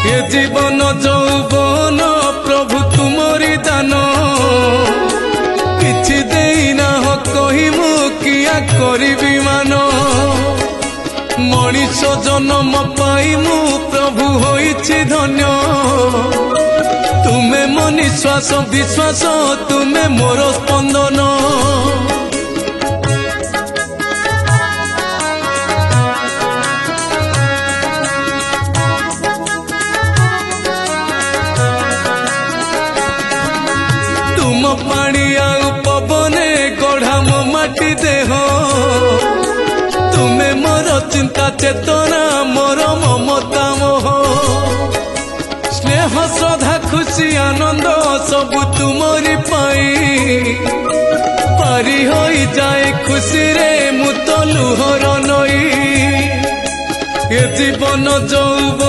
ये जीवन जौवन प्रभु तुमरी दान किछि देना हो कही मु किया करिबी मान मनीष जन्म पाई मु प्रभु होइछि धन्य तुमे मो निश्वास विश्वास तुमे मोर स्पंदन तुम पानी आउ पवने गढ़ा मो माटी देह तुमे मोर चिंता चेतना मोर ममता मोह स्नेह श्रद्धा खुशी आनंद सब तुमरी पाई पारी होई जाए खुशी रे मु तो लुहर नई ये जीवन जौवन